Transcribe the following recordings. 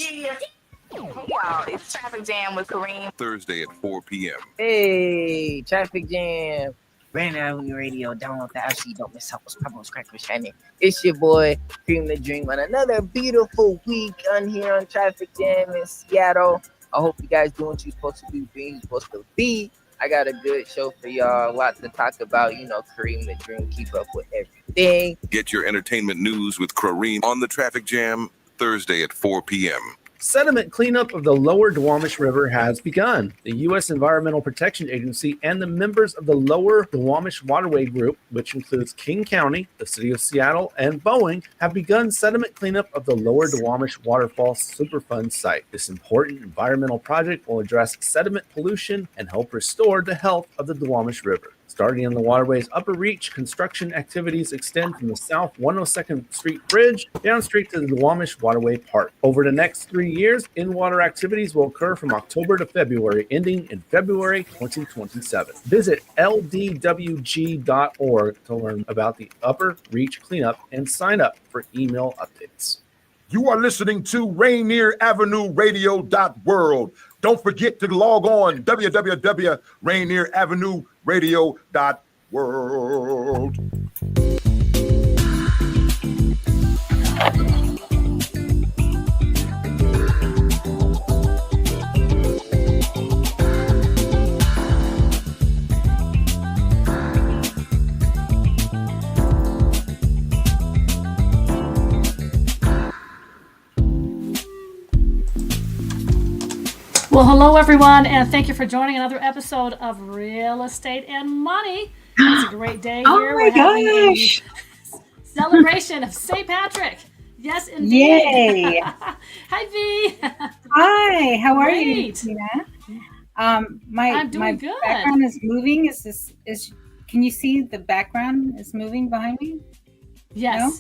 Hey y'all, it's Traffic Jam with Kareem. Thursday at 4 p.m. Hey, Traffic Jam. Rainier Avenue Radio. Download the app so you don't miss out. What's poppin', what's crackin', what's shining. It's your boy, Cream the Dream, on another beautiful week on here on Traffic Jam in Seattle. I hope you guys doing what you're supposed to do, being you're supposed to be. I got a good show for y'all. A lot to talk about. You know, Kareem the Dream, keep up with everything. Get your entertainment news with Kareem on the Traffic Jam, Thursday at 4 p.m. Sediment cleanup of the lower Duwamish River has begun. The U.S. Environmental Protection Agency and the members of the lower Duwamish Waterway Group, which includes King County, the City of Seattle, and Boeing, have begun sediment cleanup of the lower Duwamish Waterfall Superfund site. This important environmental project will address sediment pollution and help restore the health of the Duwamish River. Starting on the waterway's upper reach, construction activities extend from the south 102nd Street Bridge down straight to the Duwamish Waterway Park. Over the next 3 years, in-water activities will occur from October to February, ending in February 2027. Visit ldwg.org to learn about the upper reach cleanup and sign up for email updates. You are listening to Rainier Avenue Radio.world. Don't forget to log on www.rainieravenueradio.world. Well, hello, everyone, and thank you for joining another episode of Real Estate and Money. It's a great day here. Oh my gosh! Celebration of St. Patrick. Yes, indeed. Yay! Hi, V. Hi. How are you, Great. Tina? I'm My doing good. background is moving. Can you see the background is moving behind me? Yes. No?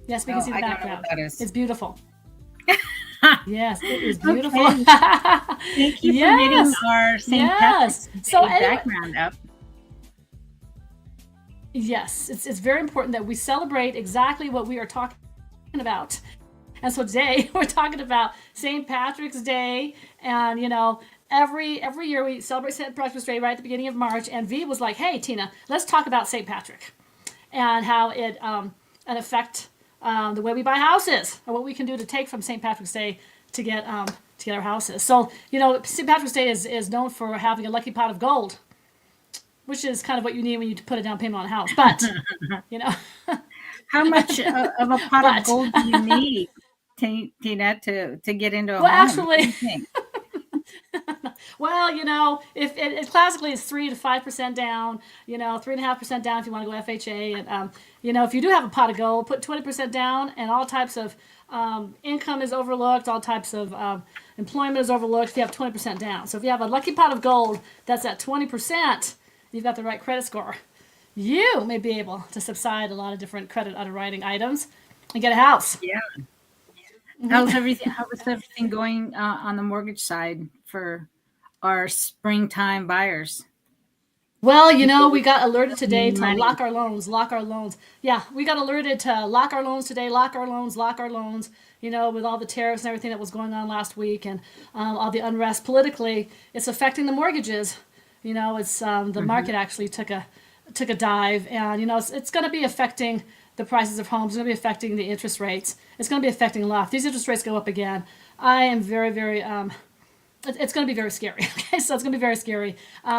Yes, we can see the I don't know background. what that is. It's beautiful. Yes, it is beautiful. Okay. Thank you for getting our St. Patrick's Day So anyway, background up. yes, it's very important that we celebrate exactly what we are talking about. And so today we're talking about St. Patrick's Day, and you know, every year we celebrate St. Patrick's Day right at the beginning of March. And V was like, "Hey, Tina, let's talk about St. Patrick and how it an effect the way we buy houses, or what we can do to take from St. Patrick's Day to get our houses." So you know, St. Patrick's Day is known for having a lucky pot of gold, which is kind of what you need when you put a down payment on a house. But you know, How much of a pot of gold do you need, Tina, to get into a home? actually, What do you think? well, you know, if it classically is 3 to 5% down, you know, 3.5% down if you want to go FHA, and you know, if you do have a pot of gold, put 20% down, and all types of income is overlooked, all types of employment is overlooked if you have 20% down. So if you have a lucky pot of gold that's at 20%, you've got the right credit score. You may be able to subside a lot of different credit underwriting items and get a house. Yeah. How's everything going on the mortgage side for our springtime buyers? Well, you know, we got alerted today to Money. lock our loans. Yeah, we got alerted to lock our loans today, lock our loans, you know, with all the tariffs and everything that was going on last week, and all the unrest politically. It's affecting the mortgages. You know, it's the market actually took a dive, and, you know, it's going to be affecting the prices of homes. It's going to be affecting the interest rates. It's going to be affecting a lot. If these interest rates go up again, I am very, very it's going to be very scary. Okay, so it's going to be very scary.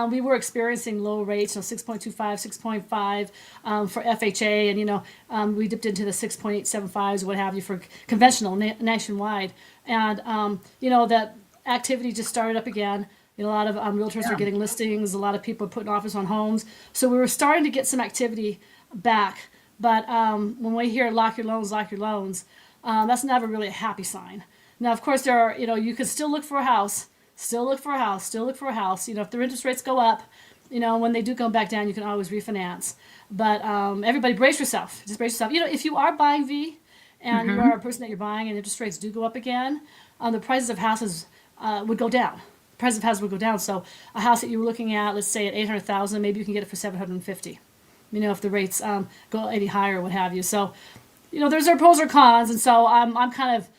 We were experiencing low rates, 6.25, 6.5 for FHA, and you know, we dipped into the 6.875s, what have you, for conventional nationwide. And you know, that activity just started up again. You know, a lot of realtors are getting listings. A lot of people are putting offers on homes. So we were starting to get some activity back. But when we hear lock your loans, that's never really a happy sign. Now, of course, there are, you know, you can still look for a house. You know, if their interest rates go up, you know, when they do come back down, you can always refinance. But everybody brace yourself. Just brace yourself. You know, if you are buying, V, and you are a person that you're buying and interest rates do go up again, the prices of houses would go down. Price of houses would go down. So a house that you were looking at, let's say at $800,000, maybe you can get it for $750,000. You know, if the rates go any higher, what have you. So, you know, there's their pros or cons, and so I'm kind of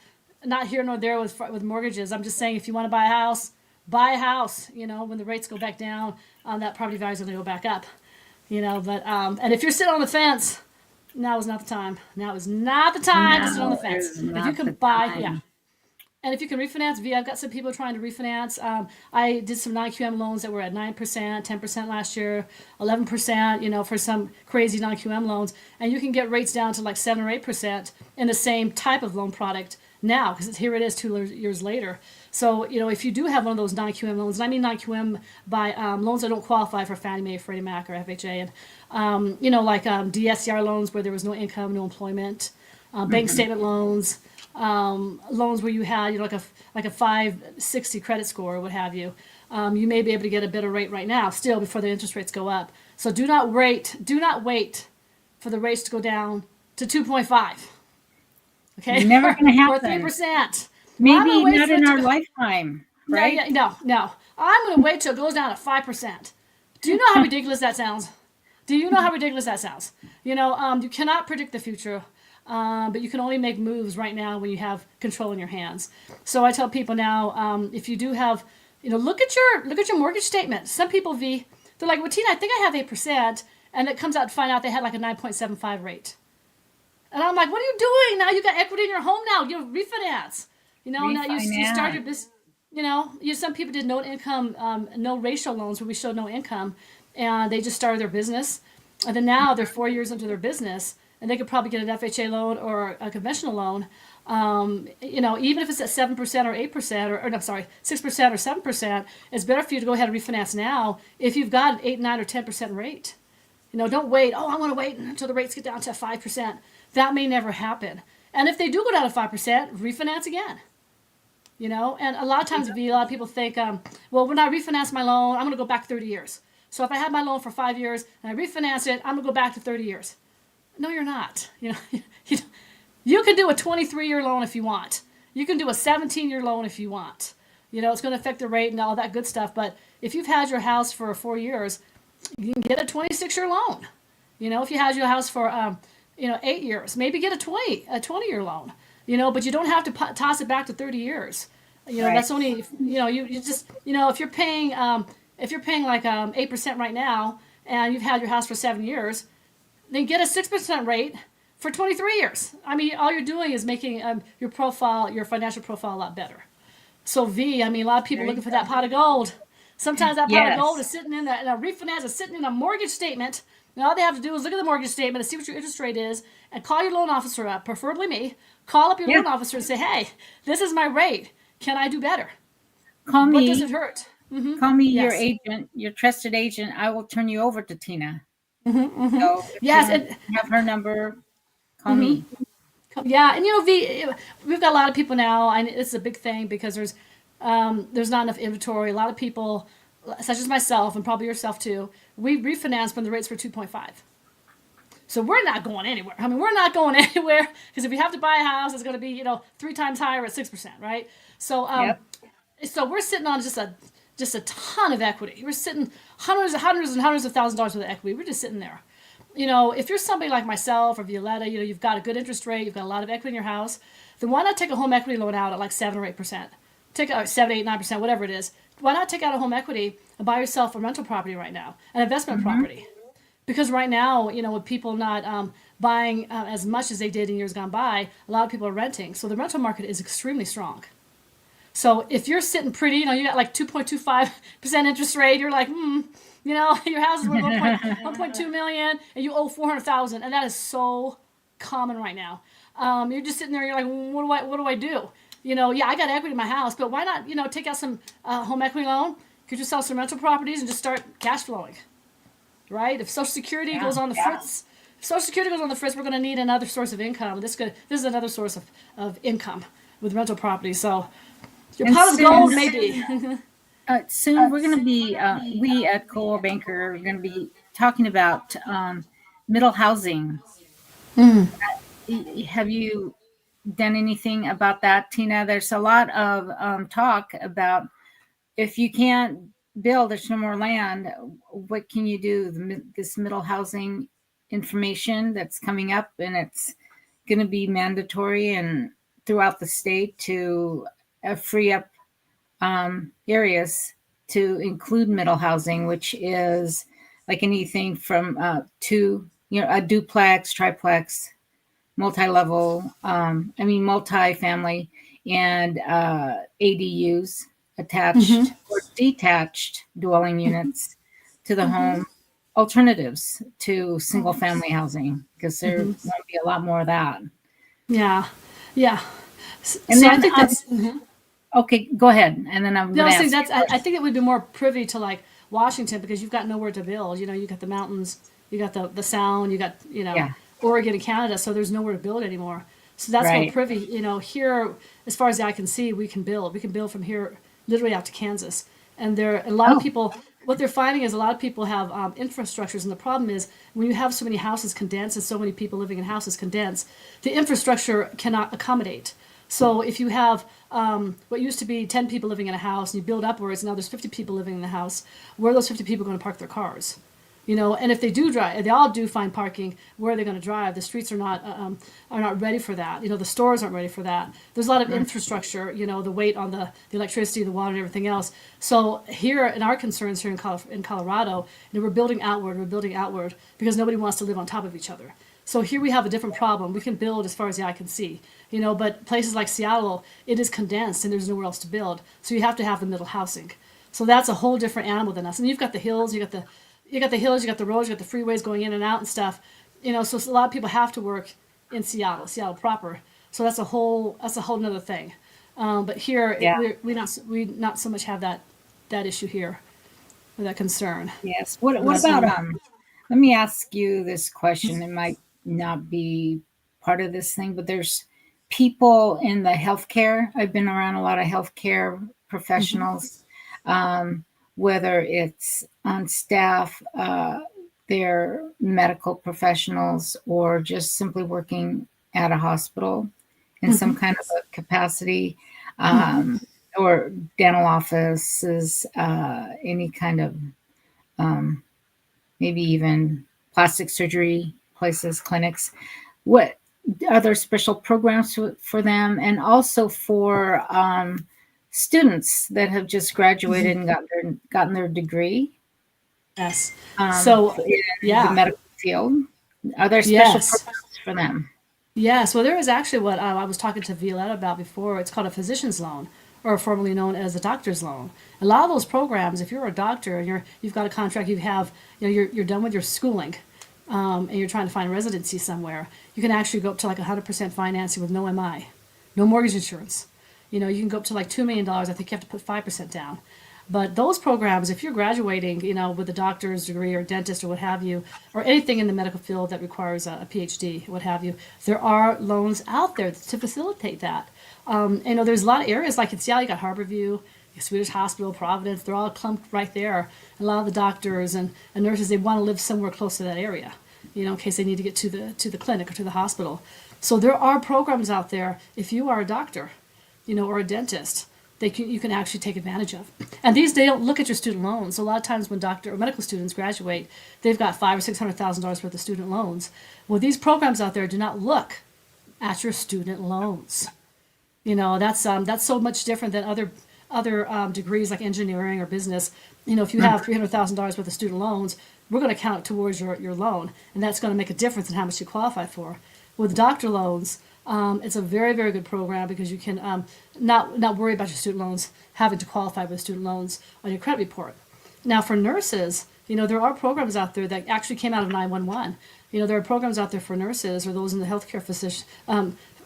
not here nor there with mortgages. I'm just saying, if you want to buy a house, buy a house. You know, when the rates go back down, that property value is going to go back up. You know, but and if you're sitting on the fence, now is not the time. Now is not the time to sit on the fence. If you can buy, yeah. And if you can refinance, I've got some people trying to refinance. I did some non-QM loans that were at 9%, 10% last year, 11%, you know, for some crazy non-QM loans. And you can get rates down to like 7 or 8% in the same type of loan product now, because here it is 2 years later. So, you know, if you do have one of those non-QM loans, and I mean non-QM by loans that don't qualify for Fannie Mae, Freddie Mac, or FHA, and, you know, like DSCR loans where there was no income, no employment, bank statement loans, loans where you had, you know, like a 560 credit score or what have you, you may be able to get a better rate right now, still, before the interest rates go up. So do not wait for the rates to go down to 2.5. Okay, never going to happen. Or 3%. Maybe not in our lifetime, right? No. I'm going to wait till it goes down to 5%. Do you know how ridiculous that sounds? You know, you cannot predict the future. But you can only make moves right now when you have control in your hands. So I tell people now, if you do have, you know, look at your mortgage statement. Some people, they're like, well, Tina, I think I have 8%, and it comes out to find out they had like a 9.75 rate. And I'm like, what are you doing? Now you got equity in your home now. You refinance. You know, now you started this. You know, some people did no income, no ratio loans where we showed no income, and they just started their business, and then now they're 4 years into their business. And they could probably get an FHA loan or a conventional loan, you know, even if it's at 7% or 8%, or no, sorry, 6% or 7%, it's better for you to go ahead and refinance now if you've got an 8, 9, or 10% rate. You know, don't wait. Oh, I want to wait until the rates get down to 5%. That may never happen. And if they do go down to 5%, refinance again. You know, and a lot of times, a lot of people think, well, when I refinance my loan, I'm going to go back 30 years. So if I had my loan for 5 years and I refinance it, I'm going to go back to 30 years. No, you're not. You know, you can do a 23-year loan if you want. You can do a 17-year loan if you want. You know, it's going to affect the rate and all that good stuff. But if you've had your house for 4 years, you can get a 26-year loan. You know, if you had your house for, 8 years, maybe get a 20-year loan. You know, but you don't have to toss it back to 30 years. You know, That's only, you know, you just, you know, if you're paying like 8% right now and you've had your house for 7 years, then get a 6% rate for 23 years. I mean, all you're doing is making your financial profile a lot better. So a lot of people looking for that pot of gold. Sometimes that pot of gold is sitting in a refinance, is sitting in a mortgage statement. And all they have to do is look at the mortgage statement and see what your interest rate is, and call your loan officer up, preferably me. Call up your loan officer and say, hey, this is my rate. Can I do better? Call me. What does it hurt? Mm-hmm. Call me your agent, your trusted agent. I will turn you over to Tina. Mm-hmm. So have her number. Call me. Yeah, and you know, we've got a lot of people now, and it's a big thing because there's not enough inventory. A lot of people, such as myself and probably yourself too, we refinanced when the rates were 2.5. So we're not going anywhere. I mean, we're not going anywhere because if you have to buy a house, it's going to be 3 times higher at 6%, right? So so we're sitting on just a ton of equity. We're sitting hundreds of thousands of dollars worth of equity. We're just sitting there. You know, if you're somebody like myself or Violeta, you know, you've got a good interest rate, you've got a lot of equity in your house, then why not take a home equity loan out at like 7 or 8%? Take out 7, 8, 9%, whatever it is. Why not take out a home equity and buy yourself a rental property right now, an investment property? Because right now, you know, with people not buying as much as they did in years gone by, a lot of people are renting. So the rental market is extremely strong. So if you're sitting pretty, you know, you got like 2.25% interest rate, you're like, you know, your house is worth 1.2 million and you owe 400,000, and that is so common right now. You're just sitting there, you're like, what do I do? You know, yeah, I got equity in my house, but why not, you know, take out some home equity loan? Could you sell some rental properties and just start cash flowing, right? If Social Security goes on the fritz, we're going to need another source of income. This is another source of income with rental properties. So your pot of gold, maybe. Soon we're going to be, we at Coldwell Banker are going to be talking about middle housing. Have you done anything about that, Tina? There's a lot of talk about if you can't build, there's no more land. What can you do? This middle housing information that's coming up, and it's going to be mandatory, and throughout the state to free up areas to include middle housing, which is like anything from to, a duplex, triplex, multi-level, multi-family, and ADUs, attached or detached dwelling units to the home, alternatives to single family housing, because there won't be a lot more of that. Yeah. Yeah. And So then I think that's okay, go ahead. And then I'm no, I going to was saying ask. that's I think it would be more privy to like Washington, because you've got nowhere to build. You got the mountains, you got the sound, you got Yeah. Oregon and Canada, so there's nowhere to build anymore. So that's more Right. privy. Here, as far as the eye can see, we can build. We can build from here literally out to Kansas. And a lot of people, what they're finding is a lot of people have infrastructures, and the problem is when you have so many houses condensed and so many people living in houses condensed, the infrastructure cannot accommodate. So if you have what used to be 10 people living in a house, and you build upwards, now there's 50 people living in the house, where are those 50 people going to park their cars? And if they do drive, they all do find parking. Where are they going to drive? The streets are not ready for that. The stores aren't ready for that. There's a lot of infrastructure. The weight on the electricity, the water, and everything else. So here, in our concerns here in Colorado, we're building outward. We're building outward because nobody wants to live on top of each other. So here we have a different problem. We can build as far as the eye can see. But places like Seattle, it is condensed and there's nowhere else to build. So you have to have the middle housing. So that's a whole different animal than us. And you've got the hills, you got the hills, you got the roads, you got the freeways going in and out and stuff. So a lot of people have to work in Seattle proper. So that's a whole nother thing. But here, we not so much have that issue here, or that concern. Yes. What about let me ask you this question. It might not be part of this thing, but there's people in the healthcare. I've been around a lot of healthcare professionals, whether it's on staff, they're medical professionals, or just simply working at a hospital in some kind of a capacity, or dental offices, any kind of maybe even plastic surgery places, clinics. What are there special programs for them, and also for students that have just graduated and gotten their degree? Yes. In the medical field, are there special programs for them? Yes. Well, there is actually what I was talking to Violeta about before. It's called a physician's loan, or formerly known as a doctor's loan. A lot of those programs, if you're a doctor and you've got a contract, you're done with your schooling, and you're trying to find residency somewhere, you can actually go up to like 100% financing with no MI, no mortgage insurance. You can go up to like $2 million. I think you have to put 5% down. But those programs, if you're graduating, with a doctor's degree or dentist or what have you, or anything in the medical field that requires a PhD, what have you, there are loans out there to facilitate that. There's a lot of areas like in Seattle, you got Harborview, Swedish Hospital, Providence. They're all clumped right there. A lot of the doctors and nurses, they want to live somewhere close to that area, in case they need to get to the clinic or to the hospital. So there are programs out there. If you are a doctor, or a dentist, you can actually take advantage of. And they don't look at your student loans. So a lot of times when doctor or medical students graduate, they've got $500,000 or $600,000 worth of student loans. Well, these programs out there do not look at your student loans. That's so much different than other degrees like engineering or business. If you have $300,000 worth of student loans, we're going to count it towards your loan, and that's going to make a difference in how much you qualify for. With doctor loans, it's a very, very good program because you can not worry about your student loans having to qualify with student loans on your credit report. Now, for nurses, there are programs out there that actually came out of 911. There are programs out there for nurses or those in the healthcare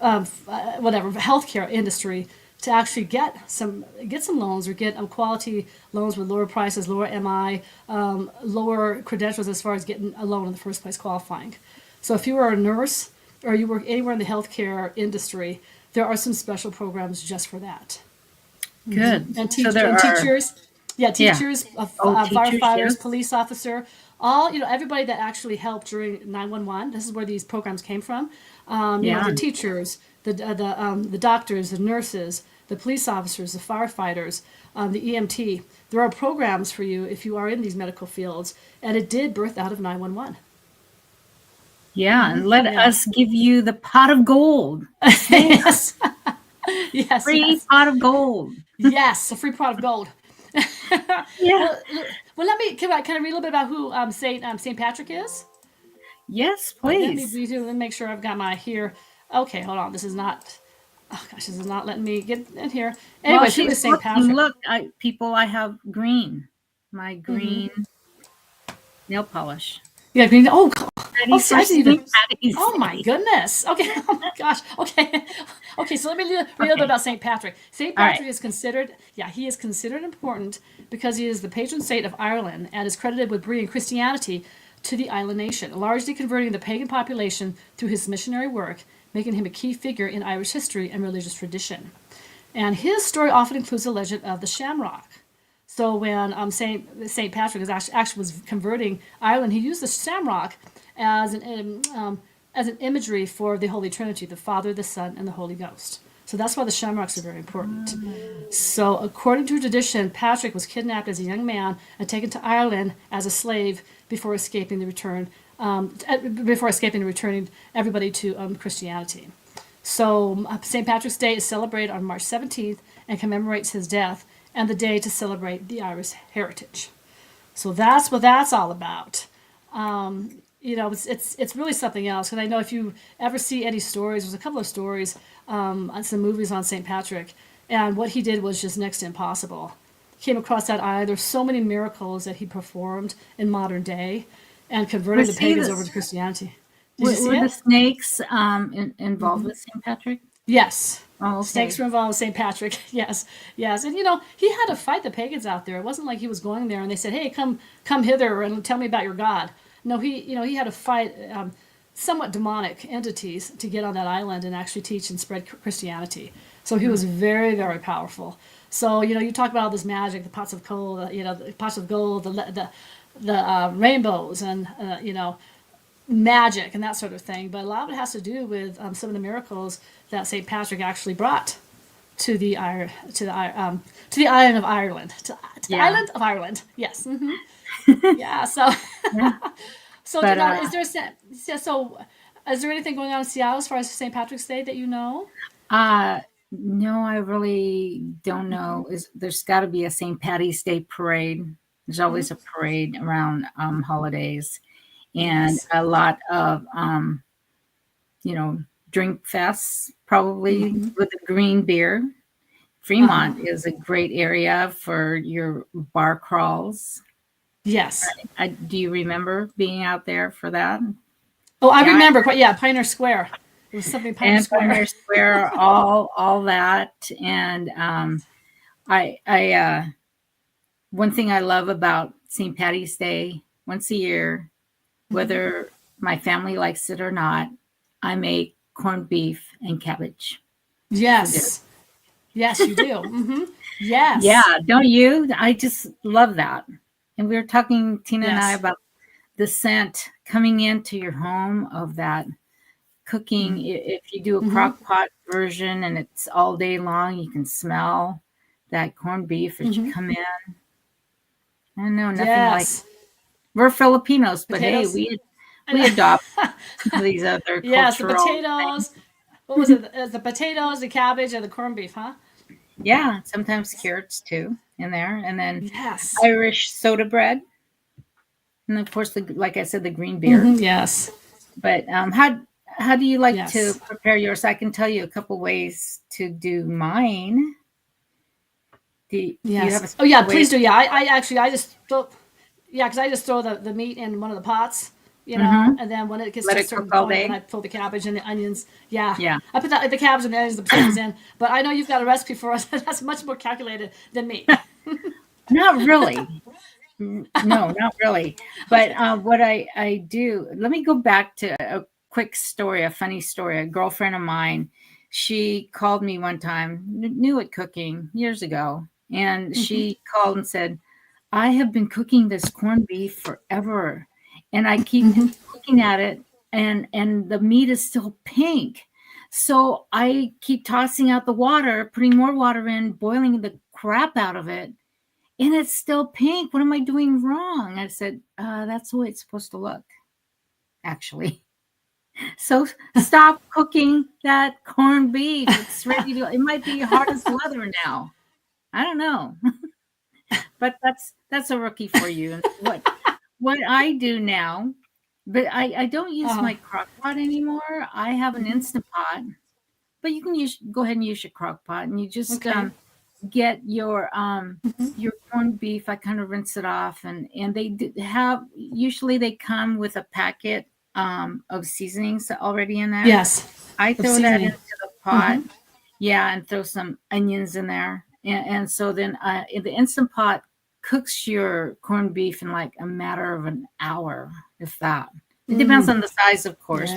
healthcare industry to actually get some loans or get quality loans with lower prices, lower MI, lower credentials as far as getting a loan in the first place, qualifying. So if you are a nurse or you work anywhere in the healthcare industry, there are some special programs just for that. Good. And, teachers, firefighters, police officer, everybody that actually helped during 911. This is where these programs came from. The teachers, the doctors, the nurses, the police officers, the firefighters, the EMT. There are programs for you if you are in these medical fields, and it did birth out of 911. Yeah, and let Yeah. us give you the pot of gold. Yes. Yes. Free Yes. pot of gold. Yes. A free pot of gold. Yeah. Well, can I read a little bit about who Saint Patrick is? Yes, Let me please. let me make sure I've got my here. Okay, hold on. This is not. Oh gosh, this is not letting me get in here. Well, Anyways, who is she's Saint looking. Patrick? Look, I have green. My green nail polish. Yeah, green. Oh, Ready see, for I didn't even. St. Patty's Oh my Day. goodness. Okay. Oh my gosh. Okay. Okay. So let me read a little bit about Saint Patrick. Saint All right. Patrick is considered. Yeah, he is considered important because he is the patron saint of Ireland and is credited with bringing Christianity to the island nation, largely converting the pagan population through his missionary work, making him a key figure in Irish history and religious tradition. And his story often includes the legend of the Shamrock. So when Saint Patrick actually was converting Ireland, he used the shamrock as an imagery for the Holy Trinity, the Father, the Son, and the Holy Ghost. So that's why the shamrocks are very important. So according to tradition, Patrick was kidnapped as a young man and taken to Ireland as a slave before escaping and returning everybody to Christianity. So St. Patrick's Day is celebrated on March 17th and commemorates his death and the day to celebrate the Irish heritage. So that's what that's all about. It's really something else. Because I know if you ever see any stories, there's a couple of stories on some movies on St. Patrick, and what he did was just next to impossible. Came across that island. There's so many miracles that he performed in modern day, and converted the pagans over to Christianity. Were the snakes involved with St. Patrick? Yes. Oh, okay. Snakes were involved with St. Patrick. Yes. Yes. And he had to fight the pagans out there. It wasn't like he was going there and they said, "Hey, come hither and tell me about your God." No, he had to fight somewhat demonic entities to get on that island and actually teach and spread Christianity. So he was very, very powerful. So, you talk about all this magic, the pots of gold, the pots of gold, the rainbows, and magic and that sort of thing. But a lot of it has to do with some of the miracles that St. Patrick actually brought to the island of Ireland. To the island of Ireland. Yes. Yeah. So. Yeah. So But, is there anything going on in Seattle as far as St. Patrick's Day that you know? No, I really don't know. There's got to be a St. Patty's Day parade. There's always a parade around holidays, and a lot of drink fests, probably with the green beer. Fremont is a great area for your bar crawls. Yes. Do you remember being out there for that? Oh, I remember. Yeah, Pioneer Square. It was something Pioneer Square. Pioneer Square, all that, and I one thing I love about St. Patty's Day, once a year, whether my family likes it or not, I make corned beef and cabbage. Yes. Yes, you do. Yes. Yeah, don't you? I just love that. And we were talking, Tina and I, about the scent coming into your home of that cooking. If you do a crock pot version and it's all day long, you can smell that corned beef as you come in. I know, nothing like. We're Filipinos, but potatoes. Hey, we adopt these other yes, the cultural potatoes. things. What was it? The potatoes, the cabbage, and the corned beef, huh? Yeah, sometimes carrots too in there, and then Yes. Irish soda bread, and of course, like I said, the green beer. Yes. But how do you like to Yes. prepare yours? I can tell you a couple ways to do mine. Do you have a Oh yeah, way- please do. Yeah, I just throw. Yeah, because I just throw the meat in one of the pots, and then when it gets Let to a it certain cook all point, day? then I throw the cabbage and the onions. Yeah. Yeah. I put the cabbage and the onions, the potatoes in. But I know you've got a recipe for us that's much more calculated than me. Not really. No, not really. But what I do, let me go back to a quick story, a funny story. A girlfriend of mine, she called me one time, new at cooking years ago, and she called and said, "I have been cooking this corned beef forever, and I keep looking at it, and the meat is still pink. So I keep tossing out the water, putting more water in, boiling the crap out of it, and it's still pink. What am I doing wrong?" I said, "That's the way it's supposed to look, actually." So stop cooking that corned beef. It's ready to. It might be hard as leather now. I don't know, but that's a rookie for you. And what I do now, but I don't use my crock pot anymore. I have an Instant Pot, but you can go ahead and use your crock pot, and you just get your corned beef. I kind of rinse it off, and they usually they come with a packet of seasonings already in there. Yes, I throw that into the pot, and throw some onions in there, and so then the Instant Pot cooks your corned beef in like a matter of an hour, if that. It depends on the size, of course,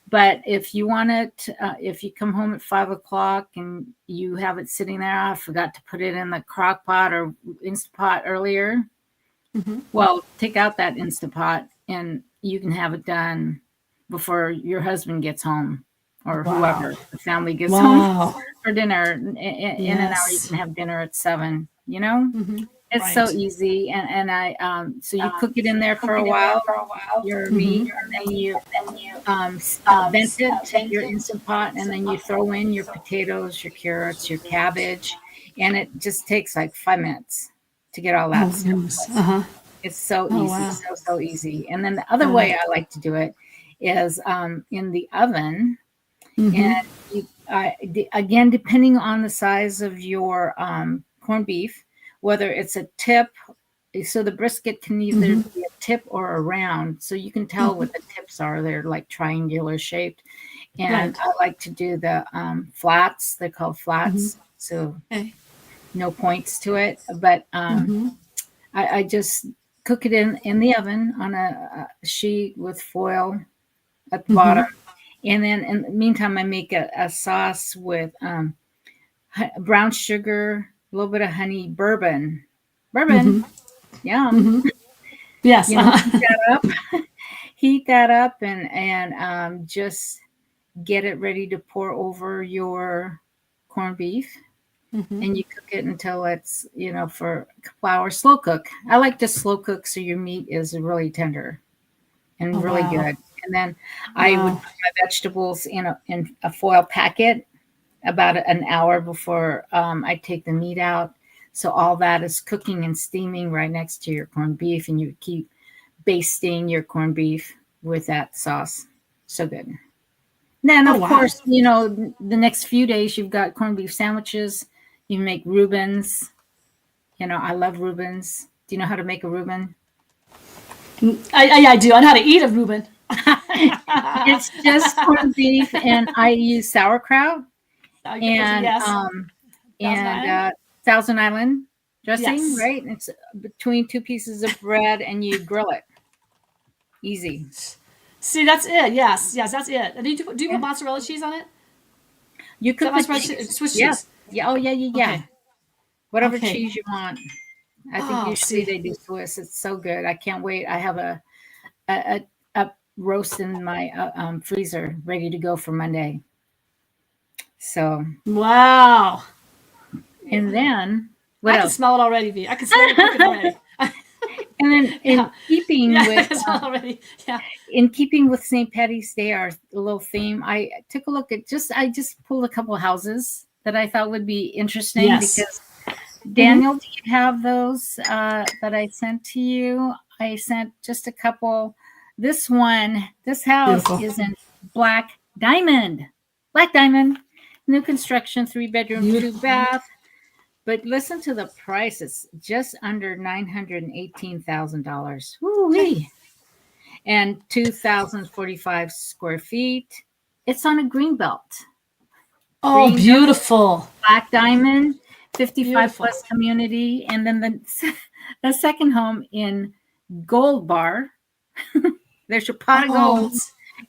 but if you want it, if you come home at 5:00 and you have it sitting there, I forgot to put it in the crock pot or Instant Pot earlier. Well, take out that Instant Pot and you can have it done before your husband gets home or whoever the family gets home for dinner. In an hour, you can have dinner at 7. You know, it's so easy. And I so you cook it in there for a while, your meat, and then you vent it to your Instant Pot, and then you throw in your potatoes, your carrots, your cabbage, and it just takes like 5 minutes to get all that stuff. It's so easy, so easy. And then the other way I like to do it is in the oven, and you, again, depending on the size of your corned beef, whether it's a tip, so the brisket can either be a tip or a round, so you can tell what the tips are. They're like triangular shaped, and I like to do the flats. They're called flats, so no points to it, but I just cook it in the oven on a sheet with foil at the bottom, and then in the meantime I make a sauce with brown sugar, a little bit of honey, bourbon, yum. Yes. Heat that up and just get it ready to pour over your corned beef. And you cook it until it's, for a couple hours. Slow cook. I like to slow cook so your meat is really tender and really good. And then I would put my vegetables in a foil packet about an hour before I take the meat out. So all that is cooking and steaming right next to your corned beef, and you keep basting your corned beef with that sauce. So good. Then, of course, the next few days you've got corned beef sandwiches. You make Reubens. I love Reubens. Do you know how to make a Reuben? I do. I know how to eat a Reuben. It's just corned beef, and I use sauerkraut and Thousand Island dressing, right? It's between 2 pieces of bread, and you grill it. Easy. See, that's it. Yes, that's it. And do you put mozzarella cheese on it? You could put Swiss cheese. Yeah. Oh, yeah. Okay. Whatever cheese you want. I think usually they do Swiss. It's so good. I can't wait. I have a roast in my freezer ready to go for Monday. So. Wow. And then what else? I can smell it already, V. I can smell it cooking already. And then in keeping with in keeping with St. Patty's Day, our little theme, I took a look at I just pulled a couple of houses that I thought would be interesting because Daniel, do you have those that I sent to you? I sent just a couple. This house is in Black Diamond, new construction, 3-bedroom, 2-bath. But listen to the price. It's just under $918,000. Woo-wee. And 2,045 square feet. It's on a green belt. Oh, beautiful. Black Diamond, 55 plus community. And then the second home in Gold Bar. There's your pot of gold.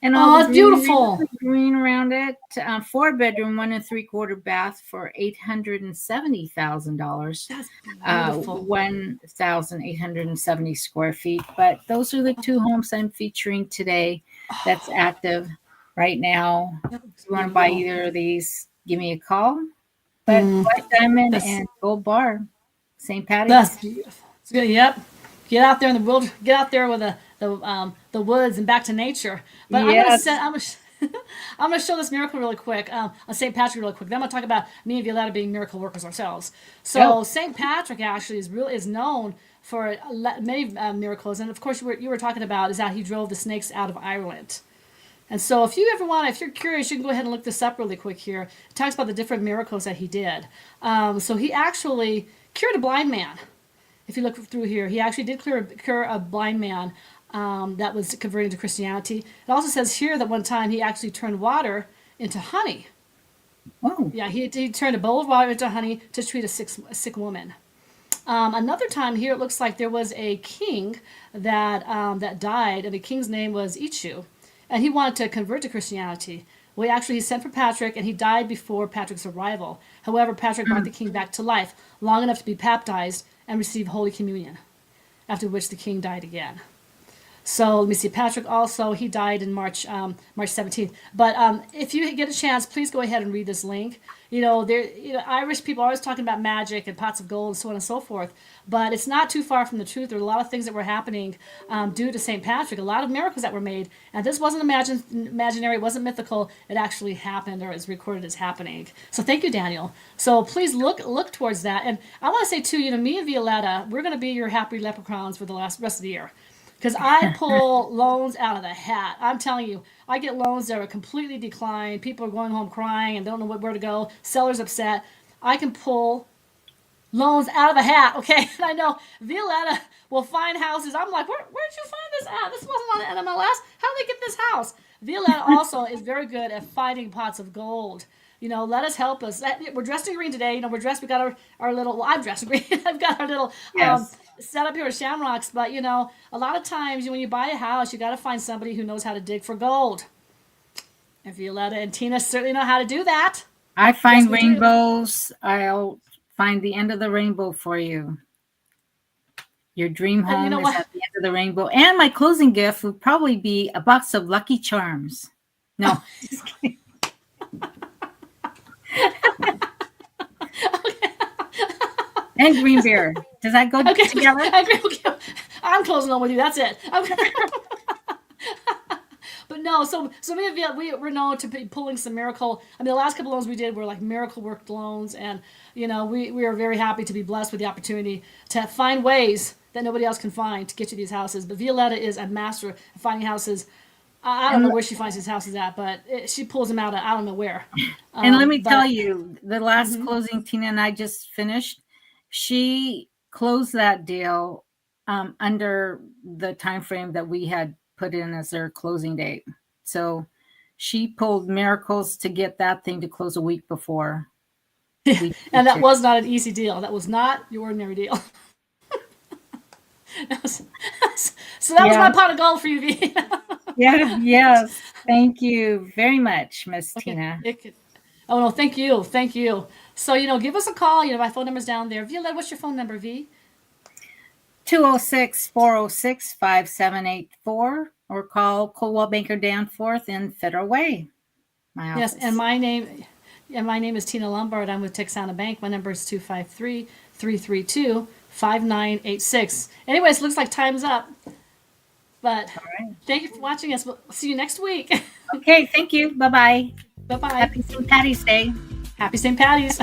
And all the beautiful green around it. 4-bedroom, 1 3/4 bath for $870,000. That's beautiful. 1,870 square feet. But those are the 2 homes I'm featuring today. That's active right now. If you want to buy either of these, give me a call. But Black Diamond and Gold Bar, St. Patty's. That's beautiful. It's good. Yep. Get out there in the wilderness. Get out there with a the woods and back to nature. But Yes. I'm going to show this miracle really quick on St. Patrick really quick. Then I'm going to talk about me and Violeta being miracle workers ourselves. So St. Patrick actually is known for many miracles. And of course, you were talking about is that he drove the snakes out of Ireland. And so if you're curious, you can go ahead and look this up really quick here. It talks about the different miracles that he did. So he actually cured a blind man. If you look through here, he actually did cure a blind man that was converting to Christianity. It also says here that one time he actually turned water into honey. Oh. Yeah, he turned a bowl of water into honey to treat a sick woman. Another time here, it looks like there was a king that died, and the king's name was Ichu. And he wanted to convert to Christianity. Well, he sent for Patrick, and he died before Patrick's arrival. However, Patrick brought the king back to life long enough to be baptized and receive Holy Communion, after which the king died again. So let me see. Patrick also, he died in March 17th. But if you get a chance, please go ahead and read this link. Irish people are always talking about magic and pots of gold and so on and so forth. But it's not too far from the truth. There are a lot of things that were happening due to St. Patrick, a lot of miracles that were made. And this wasn't imaginary, it wasn't mythical. It actually happened, or is recorded as happening. So thank you, Daniel. So please look towards that. And I want to say, too, me and Violeta, we're going to be your happy leprechauns for the rest of the year. Because I pull loans out of the hat. I'm telling you, I get loans that are completely declined. People are going home crying and don't know where to go. Sellers upset. I can pull loans out of the hat, okay? And I know Violeta will find houses. I'm like, where'd you find this at? This wasn't on MLS. How did they get this house? Violeta also is very good at finding pots of gold. Let us help us. We're dressed in green today. We're dressed. We got our little. Well, I'm dressed in green. I've got our little set up here with shamrocks. But a lot of times when you buy a house, you got to find somebody who knows how to dig for gold. And Violeta and Tina certainly know how to do that. I find rainbows. I'll find the end of the rainbow for you. Your dream home is at the end of the rainbow. And my closing gift would probably be a box of Lucky Charms. No, just kidding. And green beer. Does that go together? Okay. I'm closing on with you. That's it. But no, so me and we're known to be pulling some miracle. The last couple loans we did were like miracle worked loans, and we are very happy to be blessed with the opportunity to find ways that nobody else can find to get you these houses. But Violeta is a master of finding houses. I don't know where she finds these houses at, but she pulls them out of I don't know where. And let me tell you, the last closing Tina and I just finished, she closed that deal under the time frame that we had put in as their closing date. So she pulled miracles to get that thing to close a week before. And that was not an easy deal. That was not your ordinary deal. So that was my pot of gold for you, V. Yes. Thank you very much, Miss Tina. Oh, no, thank you. So, give us a call. My phone number's down there. Violeta, what's your phone number, V? 206-406-5784, or call Coldwell Banker Danforth in Federal Way. My office. Yes, and my name is Tina Lombard. I'm with Texana Bank. My number is 253-332-5986. Anyways, looks like time's up. But Thank you for watching us. We'll see you next week. Okay, thank you. Bye-bye. Bye-bye. Happy St. Patty's Day. Happy St. Patty's.